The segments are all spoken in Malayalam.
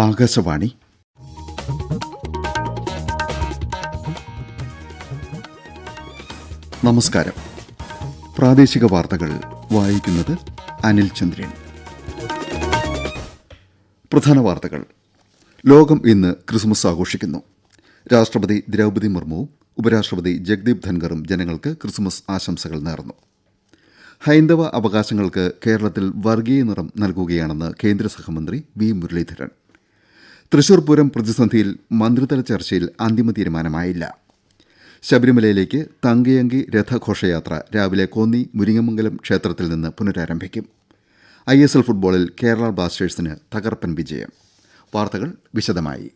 ആകാശവാണി. നമസ്കാരം. പ്രാദേശിക വാർത്തകൾ വായിക്കുന്നത് അനിൽ ചന്ദ്രൻ. പ്രധാന വാർത്തകൾ. ലോകം ഇന്ന് ക്രിസ്മസ് ആഘോഷിക്കുന്നു. രാഷ്ട്രപതി ദ്രൗപദി മുർമുവും ഉപരാഷ്ട്രപതി ജഗ്ദീപ് ധൻഖറും ജനങ്ങൾക്ക് ക്രിസ്മസ് ആശംസകൾ നേർന്നു. ഹൈന്ദവ അവകാശങ്ങൾക്ക് കേരളത്തിൽ വർഗീയ നിറം നൽകുകയാണെന്ന് കേന്ദ്ര സഹമന്ത്രി വി മുരളീധരൻ. തൃശൂർ പൂരം പ്രതിസന്ധിയിൽ മന്ത്രിതല ചർച്ചയിൽ അന്തിമ തീരുമാനമായില്ല. ശബരിമലയിലേക്ക് തങ്കയങ്കി രഥഘോഷയാത്ര രാവിലെ കോന്നി മുരിങ്ങമംഗലം ക്ഷേത്രത്തിൽ നിന്ന് പുനരാരംഭിക്കും. ISL ഫുട്ബോളിൽ കേരള ബ്ലാസ്റ്റേഴ്സിന് തകർപ്പൻ വിജയം. വാർത്തകൾ വിശദമായി.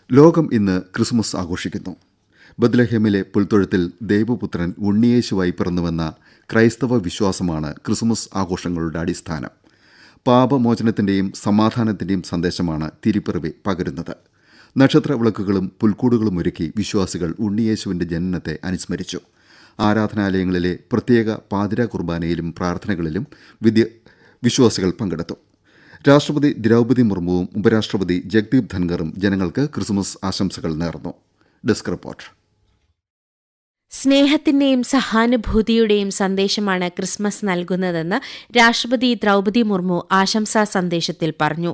ലോകം ഇന്ന് ക്രിസ്മസ് ആഘോഷിക്കുന്നു. ബത്ലഹേമിലെ പുൽത്തൊഴുത്തിൽ ദൈവപുത്രൻ ഉണ്ണിയേശുവായി പിറന്നുവെന്ന ക്രൈസ്തവ വിശ്വാസമാണ് ക്രിസ്മസ് ആഘോഷങ്ങളുടെ അടിസ്ഥാനം. പാപമോചനത്തിന്റെയും സമാധാനത്തിന്റെയും സന്ദേശമാണ് തിരുപ്പിറവി പകരുന്നത്. നക്ഷത്ര വിളക്കുകളും പുൽക്കൂടുകളും ഒരുക്കി വിശ്വാസികൾ ഉണ്ണിയേശുവിന്റെ ജനനത്തെ അനുസ്മരിച്ചു. ആരാധനാലയങ്ങളിലെ പ്രത്യേക പാതിര കുർബാനയിലും പ്രാർത്ഥനകളിലും വിശ്വാസികൾ പങ്കെടുത്തു. രാഷ്ട്രപതി ദ്രൗപദി മുർമുവും ഉപരാഷ്ട്രപതി ജഗ്ദീപ് ധൻഖറും ജനങ്ങൾക്ക് ക്രിസ്മസ് ആശംസകൾ നേർന്നു. Desk report. സ്നേഹത്തിന്റെയും സഹാനുഭൂതിയുടെയും സന്ദേശമാണ് ക്രിസ്മസ് നൽകുന്നതെന്ന് രാഷ്ട്രപതി ദ്രൗപദി മുർമു ആശംസാ സന്ദേശത്തിൽ പറഞ്ഞു.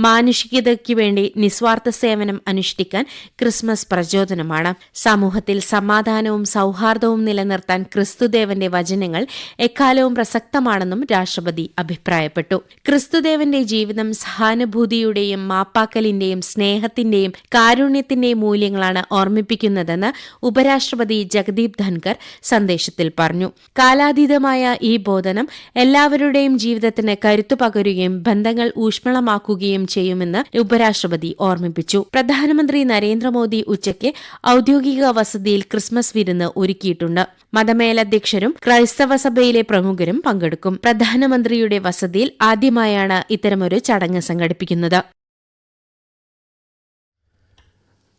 മാനുഷികതയ്ക്കു വേണ്ടി നിസ്വാർത്ഥ സേവനം അനുഷ്ഠിക്കാൻ ക്രിസ്മസ് പ്രചോദനമാണ്. സമൂഹത്തിൽ സമാധാനവും സൌഹാർദ്ദവും നിലനിർത്താൻ ക്രിസ്തുദേവന്റെ വചനങ്ങൾ എക്കാലവും പ്രസക്തമാണെന്നും രാഷ്ട്രപതി അഭിപ്രായപ്പെട്ടു. ക്രിസ്തുദേവന്റെ ജീവിതം സഹാനുഭൂതിയുടെയും മാപ്പാക്കലിന്റെയും സ്നേഹത്തിന്റെയും കാരുണ്യത്തിന്റെയും മൂല്യങ്ങളാണ് ഓർമ്മിപ്പിക്കുന്നതെന്ന് ഉപരാഷ്ട്രപതി ജഗ്ദീപ് ധൻഖർ സന്ദേശത്തിൽ പറഞ്ഞു. കാലാതീതമായ ഈ ബോധനം എല്ലാവരുടെയും ജീവിതത്തിന് കരുത്തു പകരുകയും ബന്ധങ്ങൾ ഊഷ്മളമാക്കുകയും ചെയ്യുമെന്ന് ഉപരാഷ്ട്രപതി ഓർമ്മിപ്പിച്ചു. പ്രധാനമന്ത്രി നരേന്ദ്രമോദി ഉച്ചയ്ക്ക് ഔദ്യോഗിക വസതിയിൽ ക്രിസ്മസ് വിരുന്ന് ഒരുക്കിയിട്ടുണ്ട്. മതമേലധ്യക്ഷരും ക്രൈസ്തവ സഭയിലെ പ്രമുഖരും പങ്കെടുക്കും. പ്രധാനമന്ത്രിയുടെ വസതിയിൽ ആദ്യമായാണ് ഇത്തരമൊരു ചടങ്ങ് സംഘടിപ്പിക്കുന്നത്.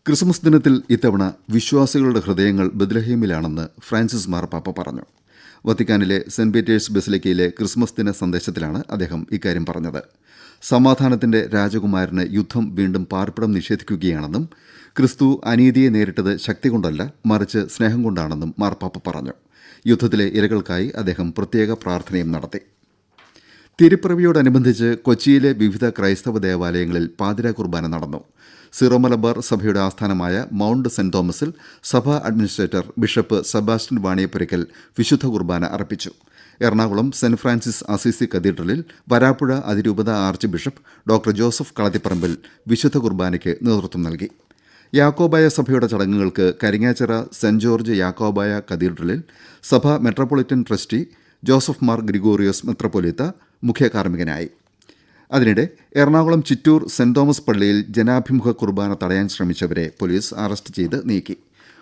ക്രിസ്മസ് ദിനത്തിൽ ഇത്തവണ വിശ്വാസികളുടെ ഹൃദയങ്ങൾ ബത്ലഹേമിലാണെന്ന് ഫ്രാൻസിസ് മാർപ്പാപ്പ പറഞ്ഞു. വത്തിക്കാനിലെ സെന്റ് പീറ്റേഴ്സ് ബസിലിക്കയിലെ ക്രിസ്മസ് ദിന സന്ദേശത്തിലാണ് അദ്ദേഹം ഇക്കാര്യം പറഞ്ഞത്. സമാധാനത്തിന്റെ രാജകുമാരന് യുദ്ധം വീണ്ടും പാർപ്പിടം നിഷേധിക്കുകയാണെന്നും ക്രിസ്തു അനീതിയെ നേരിട്ടത് ശക്തി കൊണ്ടല്ല മറിച്ച് സ്നേഹം കൊണ്ടാണെന്നും മാർപ്പാപ്പ പറഞ്ഞു. യുദ്ധത്തിലെ ഇരകൾക്കായി അദ്ദേഹം പ്രത്യേക പ്രാർത്ഥനയും നടത്തി. തിരുപ്പിറവിയോടനുബന്ധിച്ച് കൊച്ചിയിലെ വിവിധ ക്രൈസ്തവ ദേവാലയങ്ങളിൽ പാതിര കുർബാന നടന്നു. സിറോ മലബാർ സഭയുടെ ആസ്ഥാനമായ മൌണ്ട് സെന്റ് തോമസിൽ സഭാ അഡ്മിനിസ്ട്രേറ്റർ ബിഷപ്പ് സെബാസ്റ്റ്യൻ വാണിയപ്പുരയ്ക്കൽ വിശുദ്ധ കുർബാന അർപ്പിച്ചു. എറണാകുളം സെന്റ് ഫ്രാൻസിസ് അസീസി കത്തീഡ്രലിൽ വരാപ്പുഴ അതിരൂപത arch bishop doctor Joseph Kalathiparambil വിശുദ്ധ കുർബാനയ്ക്ക് നേതൃത്വം നൽകി. യാക്കോബായ സഭയുടെ ചടങ്ങുകൾക്ക് കരിങ്ങാച്ചിറ സെന്റ് ജോർജ് യാക്കോബായ കത്തീഡ്രലിൽ സഭാ metropolitan trustee Joseph Mar Gregorios മെത്രാപ്പൊലീത്ത മുഖ്യ കാർമ്മികനായി. അതിനിടെ എറണാകുളം ചിറ്റൂർ സെന്റ് തോമസ് പള്ളിയിൽ ജനാഭിമുഖ കുർബാന തടയാൻ ശ്രമിച്ചവരെ പോലീസ് അറസ്റ്റ് ചെയ്ത് നീക്കി.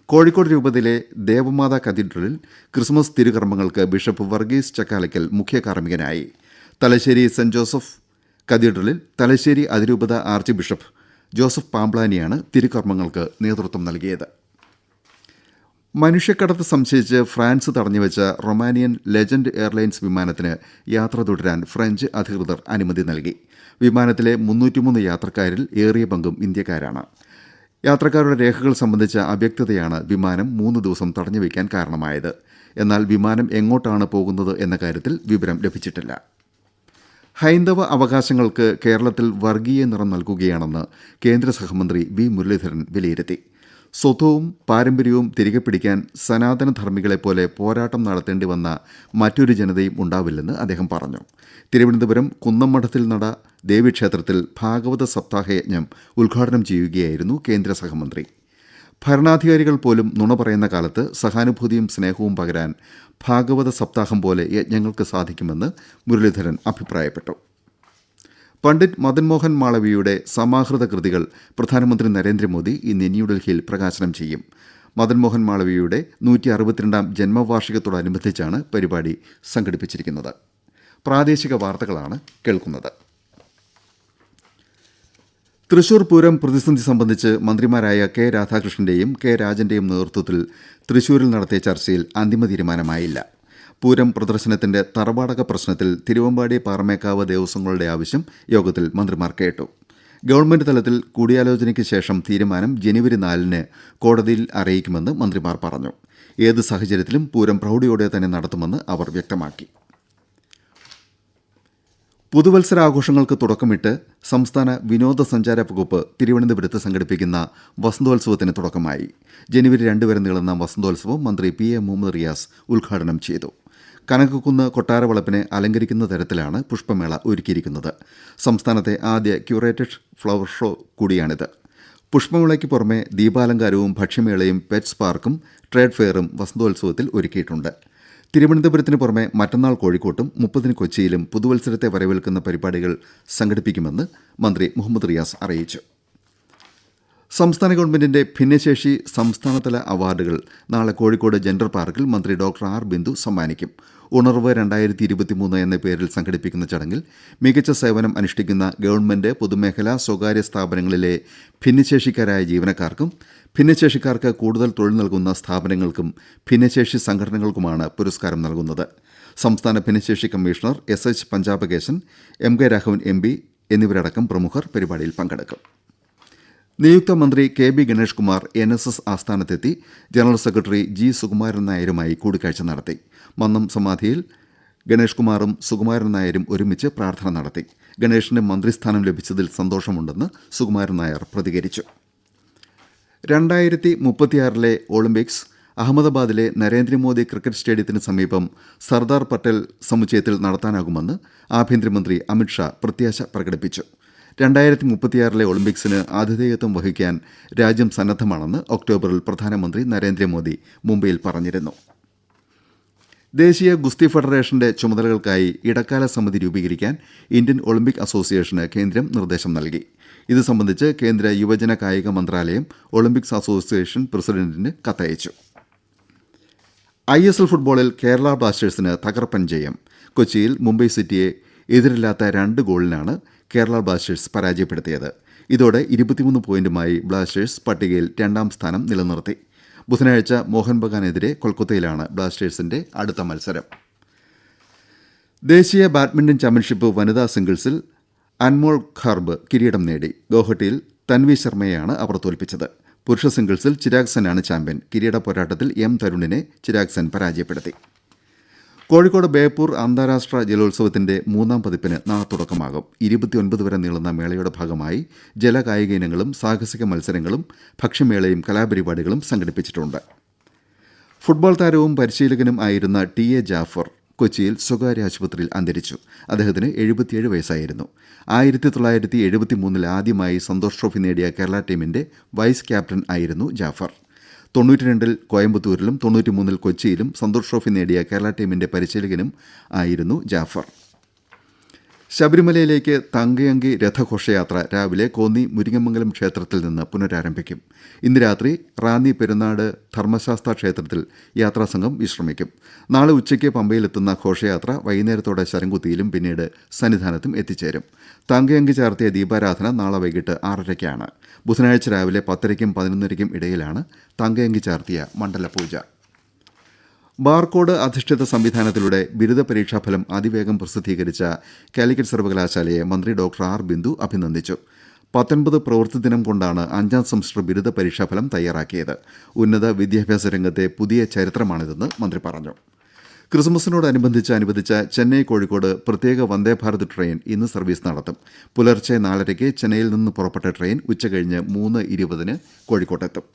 കോഴിക്കോട് രൂപതയിലെ ദേവമാതാ കത്തീഡ്രലിൽ ക്രിസ്മസ് തിരുകർമ്മങ്ങൾക്ക് ബിഷപ്പ് വർഗീസ് ചക്കാലയ്ക്കൽ മുഖ്യ കാർമ്മികനായി. തലശ്ശേരി സെന്റ് ജോസഫ് കത്തീഡ്രലിൽ തലശ്ശേരി അതിരൂപത ആർച്ച് ബിഷപ്പ് ജോസഫ് പാംപ്ലാനിയാണ് തിരുകർമ്മങ്ങൾക്ക് നേതൃത്വം നൽകിയത്. മനുഷ്യക്കടത്ത് സംശയിച്ച് ഫ്രാൻസ് തടഞ്ഞുവെച്ച റൊമാനിയൻ ലെജൻഡ് എയർലൈൻസ് വിമാനത്തിന് യാത്ര തുടരാൻ ഫ്രഞ്ച് അധികൃതർ അനുമതി നൽകി. വിമാനത്തിലെ 303 യാത്രക്കാരിൽ ഏറിയ പങ്കും ഇന്ത്യക്കാരാണ്. യാത്രക്കാരുടെ രേഖകൾ സംബന്ധിച്ച അവ്യക്തതയാണ് വിമാനം 3 ദിവസം തടഞ്ഞുവെക്കാൻ കാരണമായത്. എന്നാൽ വിമാനം എങ്ങോട്ടാണ് പോകുന്നത് എന്ന കാര്യത്തിൽ വിവരം ലഭിച്ചിട്ടില്ല. ഹൈന്ദവ അവകാശങ്ങൾക്ക് കേരളത്തിൽ വർഗീയ നിറം നൽകുകയാണെന്ന് കേന്ദ്ര സഹമന്ത്രി വി മുരളീധരൻ വിലയിരുത്തി. സ്വത്വവും പാരമ്പര്യവും തിരികെ പിടിക്കാൻ സനാതന ധർമ്മികളെപ്പോലെ പോരാട്ടം നടത്തേണ്ടി വന്ന മറ്റൊരു ജനതയും ഉണ്ടാവില്ലെന്ന് അദ്ദേഹം പറഞ്ഞു. തിരുവനന്തപുരം കുന്നംമഠത്തിൽ നട ദേവീക്ഷേത്രത്തിൽ ഭാഗവത സപ്താഹയജ്ഞം ഉദ്ഘാടനം ചെയ്യുകയായിരുന്നു കേന്ദ്ര സഹമന്ത്രി. ഭരണാധികാരികൾ പോലും നുണ പറയുന്ന കാലത്ത് സഹാനുഭൂതിയും സ്നേഹവും പകരാൻ ഭാഗവത സപ്താഹം പോലെ യജ്ഞങ്ങൾക്ക് സാധിക്കുമെന്ന് മുരളീധരൻ അഭിപ്രായപ്പെട്ടു. പണ്ഡിറ്റ് മദൻ മോഹൻ മാളവീയയുടെ സമാഹൃത കൃതികൾ പ്രധാനമന്ത്രി നരേന്ദ്രമോദി ഇന്ന് ന്യൂഡൽഹിയിൽ പ്രകാശനം ചെയ്യും. മദൻ മോഹൻ മാളവീയയുടെ 162ാം ജന്മവാർഷികത്തോടനുബന്ധിച്ചാണ് പരിപാടി സംഘടിപ്പിച്ചിരിക്കുന്നത്. പ്രാദേശിക വാർത്തകളാണ് കേൾക്കുന്നത്. തൃശൂർ പൂരം പ്രതിസന്ധി സംബന്ധിച്ച് മന്ത്രിമാരായ കെ രാധാകൃഷ്ണന്റെയും കെ രാജന്റെയും നേതൃത്വത്തിൽ തൃശൂരിൽ നടത്തിയ ചർച്ചയിൽ അന്തിമ തീരുമാനമായില്ല. പൂരം പ്രദർശനത്തിന്റെ തറവാടക പ്രശ്നത്തിൽ തിരുവമ്പാടി പാറമേക്കാവ് ദേവസ്വങ്ങളുടെ ആവശ്യം യോഗത്തിൽ മന്ത്രിമാർ കേട്ടു. ഗവൺമെന്റ് തലത്തിൽ കൂടിയാലോചനയ്ക്ക് ശേഷം തീരുമാനം ജനുവരി 4-ന് കോടതിയിൽ അറിയിക്കുമെന്ന് മന്ത്രിമാർ പറഞ്ഞു. ഏത് സാഹചര്യത്തിലും പൂരം പ്രൗഢിയോടെ തന്നെ നടത്തുമെന്ന് അവർ വ്യക്തമാക്കി. പുതുവത്സരാഘോഷങ്ങൾക്ക് തുടക്കമിട്ട് സംസ്ഥാന വിനോദസഞ്ചാര വകുപ്പ് തിരുവനന്തപുരത്ത് സംഘടിപ്പിക്കുന്ന വസന്തോത്സവത്തിന് തുടക്കമായി. ജനുവരി 2 വരെ നീളുന്ന വസന്തോത്സവം മന്ത്രി PA മുഹമ്മദ് റിയാസ് ഉദ്ഘാടനം ചെയ്തു. കനകക്കുന്ന് കൊട്ടാരവളപ്പിനെ അലങ്കരിക്കുന്ന തരത്തിലാണ് പുഷ്പമേള ഒരുക്കിയിരിക്കുന്നത്. സംസ്ഥാനത്തെ ആദ്യ ക്യൂറേറ്റഡ് ഫ്ലവർ ഷോ കൂടിയാണിത്. പുഷ്പമേളയ്ക്ക് പുറമെ ദീപാലങ്കാരവും ഭക്ഷ്യമേളയും പെറ്റ്സ് പാർക്കും ട്രേഡ് ഫെയറും വസന്തോത്സവത്തിൽ ഒരുക്കിയിട്ടുണ്ട്. തിരുവനന്തപുരത്തിന് പുറമെ മറ്റന്നാൾ കോഴിക്കോട്ടും 30-ന് കൊച്ചിയിലും പുതുവത്സരത്തെ വരവേൽക്കുന്ന പരിപാടികൾ സംഘടിപ്പിക്കുമെന്ന് മന്ത്രി മുഹമ്മദ് റിയാസ് അറിയിച്ചു. സംസ്ഥാന ഗവൺമെന്റിന്റെ ഭിന്നശേഷി സംസ്ഥാനതല അവാർഡുകൾ നാളെ കോഴിക്കോട് ജെൻഡർ പാർക്കിൽ മന്ത്രി ഡോക്ടർ ആർ ബിന്ദു സമ്മാനിക്കും. ഉണർവ് 2023 എന്ന പേരിൽ സംഘടിപ്പിക്കുന്ന ചടങ്ങിൽ മികച്ച സേവനം അനുഷ്ഠിക്കുന്ന ഗവൺമെന്റ്, പൊതുമേഖലാ, സ്വകാര്യ സ്ഥാപനങ്ങളിലെ ഭിന്നശേഷിക്കാരായ ജീവനക്കാർക്കും ഭിന്നശേഷിക്കാർക്ക് കൂടുതൽ തൊഴിൽ നൽകുന്ന സ്ഥാപനങ്ങൾക്കും ഭിന്നശേഷി സംഘടനകൾക്കുമാണ് പുരസ്കാരം നൽകുന്നത്. സംസ്ഥാന ഭിന്നശേഷി commissioner SH Panchabakesan, MK Raghavan MP എന്നിവരടക്കം പ്രമുഖർ പരിപാടിയിൽ പങ്കെടുക്കും. നിയുക്ത മന്ത്രി KB ഗണേഷ് കുമാർ NSS ആസ്ഥാനത്തെത്തി ജനറൽ സെക്രട്ടറി G സുകുമാരൻ നായരുമായി കൂടിക്കാഴ്ച നടത്തി. മന്നം സമാധിയിൽ ഗണേഷ് കുമാറും സുകുമാരൻ നായരും ഒരുമിച്ച് പ്രാർത്ഥന നടത്തി. ഗണേഷിന് മന്ത്രിസ്ഥാനം ലഭിച്ചതിൽ സന്തോഷമുണ്ടെന്ന് സുകുമാരൻ നായർ പ്രതികരിച്ചു. 2036 ഒളിമ്പിക്സ് അഹമ്മദാബാദിലെ നരേന്ദ്രമോദി ക്രിക്കറ്റ് സ്റ്റേഡിയത്തിന് സമീപം സർദാർ പട്ടേൽ സമുച്ചയത്തിൽ നടത്താനാകുമെന്ന് ആഭ്യന്തരമന്ത്രി അമിത്ഷാ പ്രത്യാശ പ്രകടിപ്പിച്ചു. 2036 ഒളിമ്പിക്സിന് ആതിഥേയത്വം വഹിക്കാൻ രാജ്യം സന്നദ്ധമാണെന്ന് ഒക്ടോബറിൽ പ്രധാനമന്ത്രി നരേന്ദ്രമോദി മുംബൈയിൽ പറഞ്ഞിരുന്നു. ദേശീയ ഗുസ്തി ഫെഡറേഷന്റെ ചുമതലകൾക്കായി ഇടക്കാല സമിതി രൂപീകരിക്കാൻ ഇന്ത്യൻ ഒളിമ്പിക് അസോസിയേഷന് കേന്ദ്രം നിർദ്ദേശം നൽകി. ഇത് സംബന്ധിച്ച് കേന്ദ്ര യുവജന കായിക മന്ത്രാലയം ഒളിമ്പിക്സ് അസോസിയേഷൻ പ്രസിഡന്റിന് കത്തയച്ചു. ISL ഫുട്ബോളിൽ കേരള ബ്ലാസ്റ്റേഴ്സിന് തകർപ്പൻ ജയം. കൊച്ചിയിൽ മുംബൈ സിറ്റിയെ എതിരില്ലാത്ത 2 ഗോളിനാണ് കേരള ബ്ലാസ്റ്റേഴ്സ് പരാജയപ്പെടുത്തിയത്. ഇതോടെ 23 പോയിന്റുമായി ബ്ലാസ്റ്റേഴ്സ് പട്ടികയിൽ 2ാം സ്ഥാനം നിലനിർത്തി. ബുധനാഴ്ച മോഹൻ ബഗാനെതിരെ കൊൽക്കത്തയിലാണ് ബ്ലാസ്റ്റേഴ്സിന്റെ അടുത്ത മത്സരം. ദേശീയ ബാഡ്മിന്റൺ ചാമ്പ്യൻഷിപ്പ് വനിതാ സിംഗിൾസിൽ അൻമോൾ ഖാർബ് കിരീടം നേടി. ഗോഹട്ടിയിൽ തൻവി ശർമ്മയെയാണ് അവർ തോൽപ്പിച്ചത്. പുരുഷ സിംഗിൾസിൽ ചിരാഗ് സെനാണ് ചാമ്പ്യൻ. കിരീട പോരാട്ടത്തിൽ M തരുണിനെ ചിരാഗ് സെൻ പരാജയപ്പെടുത്തി. കോഴിക്കോട് ബേപ്പൂർ അന്താരാഷ്ട്ര ജലോത്സവത്തിന്റെ 3ാം പതിപ്പിന് നാളെ തുടക്കമാകും. 29 വരെ നീളുന്ന മേളയുടെ ഭാഗമായി ജലകായിക ഇനങ്ങളും സാഹസിക മത്സരങ്ങളും ഭക്ഷ്യമേളയും കലാപരിപാടികളും സംഘടിപ്പിച്ചിട്ടുണ്ട്. ഫുട്ബോൾ താരവും പരിശീലകനും ആയിരുന്ന TA ജാഫർ കൊച്ചിയിൽ സ്വകാര്യ ആശുപത്രിയിൽ അന്തരിച്ചു. അദ്ദേഹത്തിന് 77 വയസ്സായിരുന്നു. 1973 ആദ്യമായി സന്തോഷ് ട്രോഫി നേടിയ കേരള ടീമിന്റെ വൈസ് ക്യാപ്റ്റൻ ആയിരുന്നു ജാഫർ. 92 കോയമ്പത്തൂരിലും 93 കൊച്ചിയിലും സന്തോഷ് ട്രോഫി നേടിയ കേരള ടീമിന്റെ പരിശീലകനും ആയിരുന്നു ജാഫർ. ശബരിമലയിലേക്ക് തങ്കയങ്കി രഥഘോഷയാത്ര രാവിലെ കോന്നി മുരിങ്ങമംഗലം ക്ഷേത്രത്തിൽ നിന്ന് പുനരാരംഭിക്കും. ഇന്ന് രാത്രി റാന്നി പെരുന്നാട് ധർമ്മശാസ്ത്ര ക്ഷേത്രത്തിൽ യാത്രാസംഘം വിശ്രമിക്കും. നാളെ ഉച്ചയ്ക്ക് പമ്പയിലെത്തുന്ന ഘോഷയാത്ര വൈകുന്നേരത്തോടെ ശരംകുത്തിയിലും പിന്നീട് സന്നിധാനത്തും എത്തിച്ചേരും. തങ്കയങ്കി ചാർത്തിയ ദീപാരാധന നാളെ വൈകിട്ട് 6:30-ക്കാണ്. ബുധനാഴ്ച രാവിലെ 10:00-ക്കും 11:00-ക്കും ഇടയിലാണ് തങ്കയങ്കി ചാർത്തിയ മണ്ഡലപൂജ. ബാർകോഡ് അധിഷ്ഠിത സംവിധാനത്തിലൂടെ ബിരുദ പരീക്ഷാഫലം അതിവേഗം പ്രസിദ്ധീകരിച്ച കാലിക്കറ്റ് സർവകലാശാലയെ മന്ത്രി ഡോക്ടർ ആർ ബിന്ദു അഭിനന്ദിച്ചു. 19 പ്രവൃത്തി ദിനം കൊണ്ടാണ് 5ാം സെമസ്റ്റർ ബിരുദ പരീക്ഷാഫലം തയ്യാറാക്കിയത്. ഉന്നത വിദ്യാഭ്യാസ രംഗത്തെ പുതിയ ചരിത്രമാണിതെന്ന് മന്ത്രി പറഞ്ഞു. ക്രിസ്മസിനോടനുബന്ധിച്ച് അനുവദിച്ച ചെന്നൈ കോഴിക്കോട് പ്രത്യേക വന്ദേ ഭാരത് ട്രെയിൻ ഇന്ന് സർവീസ് നടത്തും. പുലർച്ചെ 4:30-ക്ക് ചെന്നൈയിൽ നിന്ന് പുറപ്പെട്ട ട്രെയിൻ ഉച്ചകഴിഞ്ഞ് 3:20-ന് കോഴിക്കോട്ടെത്തും.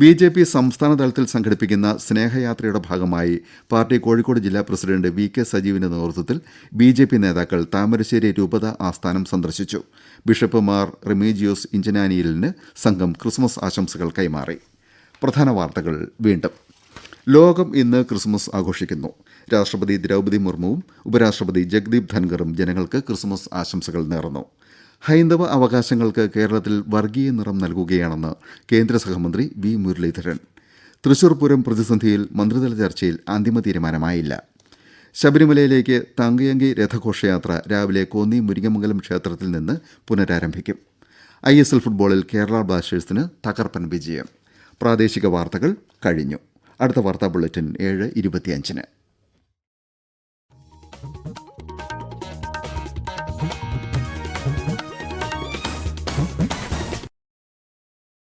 BJP സംസ്ഥാന തലത്തിൽ സംഘടിപ്പിക്കുന്ന സ്നേഹയാത്രയുടെ ഭാഗമായി പാർട്ടി കോഴിക്കോട് ജില്ലാ പ്രസിഡന്റ് VK സജീവിന്റെ നേതൃത്വത്തിൽ BJP നേതാക്കൾ താമരശ്ശേരി രൂപത ആസ്ഥാനം സന്ദർശിച്ചു. ബിഷപ്പ് മാർ റിമീജിയോസ് ഇഞ്ചനാനിയലിന് സംഘം ക്രിസ്മസ് ആശംസകൾ കൈമാറി. പ്രധാന വാർത്തകൾ വീണ്ടും. ലോകം ഇന്ന് ക്രിസ്മസ് ആഘോഷിക്കുന്നു. രാഷ്ട്രപതി ദ്രൗപദി മുർമുവും ഉപരാഷ്ട്രപതി ജഗ്ദീപ് ധൻഖറും ജനങ്ങൾക്ക് ക്രിസ്മസ് ആശംസകൾ നേർന്നു. ഹൈന്ദവ അവകാശങ്ങൾക്ക് കേരളത്തിൽ വർഗീയ നിറം നൽകുകയാണെന്ന് കേന്ദ്ര സഹമന്ത്രി V മുരളീധരൻ. തൃശൂർ പൂരം പ്രതിസന്ധിയിൽ മന്ത്രിതല ചർച്ചയിൽ അന്തിമ തീരുമാനമായില്ല. ശബരിമലയിലേക്ക് തങ്കയങ്കി രഥഘോഷയാത്ര രാവിലെ കോന്നി മുരിങ്ങമംഗലം ക്ഷേത്രത്തിൽ നിന്ന് പുനരാരംഭിക്കും. ISL ഫുട്ബോളിൽ കേരള ബ്ലാസ്റ്റേഴ്സിന് തകർപ്പൻ വിജയം. പ്രാദേശിക വാർത്തകൾ കഴിഞ്ഞു. അടുത്ത വാർത്താ ബുള്ളറ്റിൻ 7:25-ന്.